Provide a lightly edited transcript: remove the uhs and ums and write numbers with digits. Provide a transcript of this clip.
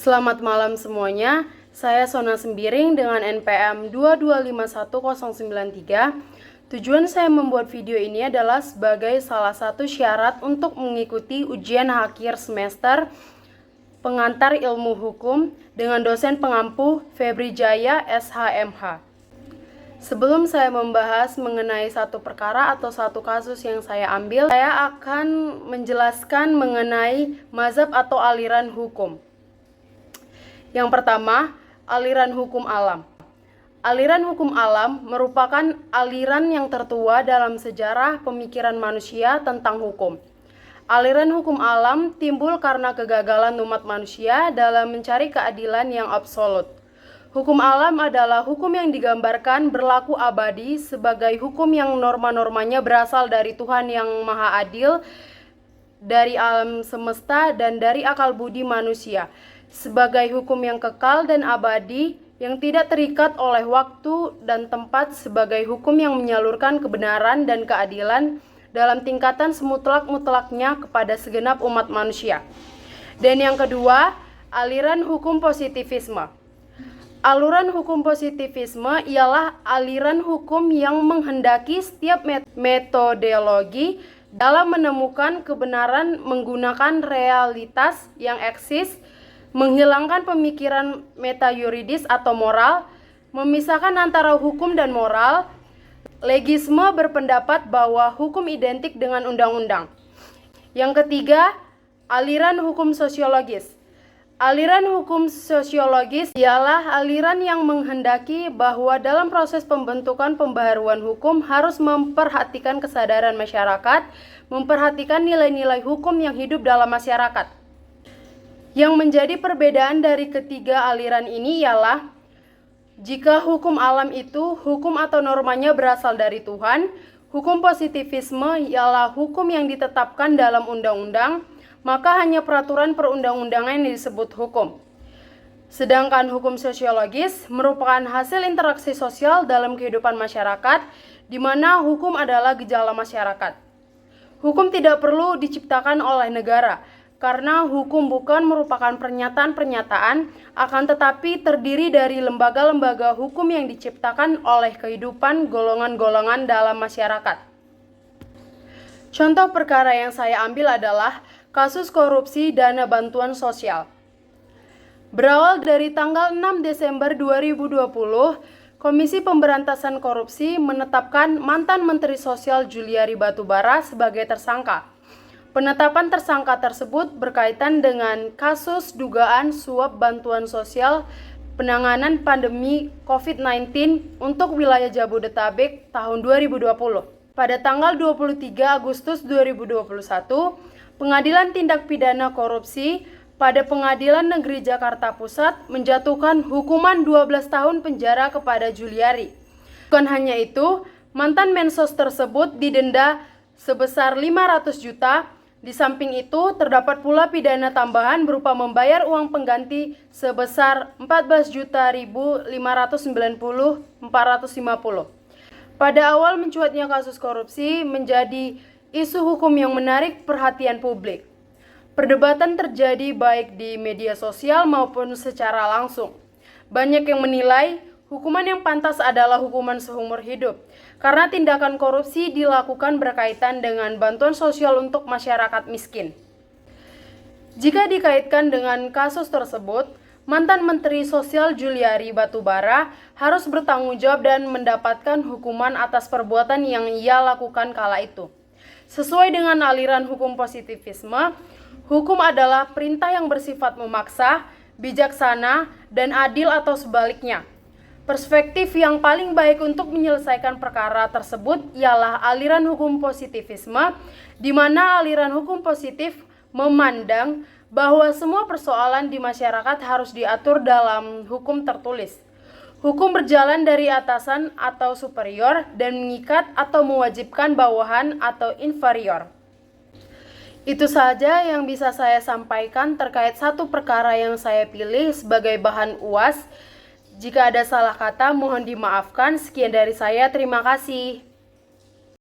Selamat malam semuanya, saya Sona Sembiring dengan NPM 2251093. Tujuan saya membuat video ini adalah sebagai salah satu syarat untuk mengikuti ujian akhir semester pengantar ilmu hukum dengan dosen pengampu Febri Jaya SHMH. Sebelum saya membahas mengenai satu perkara atau satu kasus yang saya ambil, saya akan menjelaskan mengenai mazhab atau aliran hukum. Yang pertama, aliran hukum alam. Aliran hukum alam merupakan aliran yang tertua dalam sejarah pemikiran manusia tentang hukum. Aliran hukum alam timbul karena kegagalan umat manusia dalam mencari keadilan yang absolut. Hukum alam adalah hukum yang digambarkan berlaku abadi sebagai hukum yang norma-normanya berasal dari Tuhan yang Maha Adil, dari alam semesta, dan dari akal budi manusia, sebagai hukum yang kekal dan abadi yang tidak terikat oleh waktu dan tempat, sebagai hukum yang menyalurkan kebenaran dan keadilan dalam tingkatan semutlak-mutlaknya kepada segenap umat manusia. Dan yang kedua, aliran hukum positivisme. Aliran hukum positivisme ialah aliran hukum yang menghendaki setiap metodologi dalam menemukan kebenaran menggunakan realitas yang eksis, menghilangkan pemikiran metayuridis atau moral, memisahkan antara hukum dan moral. Legisme berpendapat bahwa hukum identik dengan undang-undang. Yang ketiga, aliran hukum sosiologis. Aliran hukum sosiologis ialah aliran yang menghendaki bahwa dalam proses pembentukan pembaharuan hukum harus memperhatikan kesadaran masyarakat, memperhatikan nilai-nilai hukum yang hidup dalam masyarakat. Yang menjadi perbedaan dari ketiga aliran ini ialah jika hukum alam itu hukum atau normanya berasal dari Tuhan, hukum positivisme ialah hukum yang ditetapkan dalam undang-undang, maka hanya peraturan perundang-undangan yang disebut hukum. Sedangkan hukum sosiologis merupakan hasil interaksi sosial dalam kehidupan masyarakat, di mana hukum adalah gejala masyarakat. Hukum tidak perlu diciptakan oleh negara, karena hukum bukan merupakan pernyataan-pernyataan, akan tetapi terdiri dari lembaga-lembaga hukum yang diciptakan oleh kehidupan golongan-golongan dalam masyarakat. Contoh perkara yang saya ambil adalah kasus korupsi dana bantuan sosial. Berawal dari tanggal 6 Desember 2020, Komisi Pemberantasan Korupsi menetapkan mantan Menteri Sosial Juliari Batubara sebagai tersangka. Penetapan tersangka tersebut berkaitan dengan kasus dugaan suap bantuan sosial penanganan pandemi COVID-19 untuk wilayah Jabodetabek tahun 2020. Pada tanggal 23 Agustus 2021, Pengadilan Tindak Pidana Korupsi pada Pengadilan Negeri Jakarta Pusat menjatuhkan hukuman 12 tahun penjara kepada Juliari. Bukan hanya itu, mantan Mensos tersebut didenda sebesar 500 juta. Di samping itu, terdapat pula pidana tambahan berupa membayar uang pengganti sebesar 14.590.450. Pada awal mencuatnya kasus korupsi menjadi isu hukum yang menarik perhatian publik. Perdebatan terjadi baik di media sosial maupun secara langsung. Banyak yang menilai hukuman yang pantas adalah hukuman seumur hidup, karena tindakan korupsi dilakukan berkaitan dengan bantuan sosial untuk masyarakat miskin. Jika dikaitkan dengan kasus tersebut, mantan Menteri Sosial Juliari Batubara harus bertanggung jawab dan mendapatkan hukuman atas perbuatan yang ia lakukan kala itu. Sesuai dengan aliran hukum positivisme, hukum adalah perintah yang bersifat memaksa, bijaksana, dan adil atau sebaliknya. Perspektif yang paling baik untuk menyelesaikan perkara tersebut ialah aliran hukum positivisme, di mana aliran hukum positif memandang bahwa semua persoalan di masyarakat harus diatur dalam hukum tertulis. Hukum berjalan dari atasan atau superior dan mengikat atau mewajibkan bawahan atau inferior. Itu saja yang bisa saya sampaikan terkait satu perkara yang saya pilih sebagai bahan UAS. Jika ada salah kata, mohon dimaafkan. Sekian dari saya, terima kasih.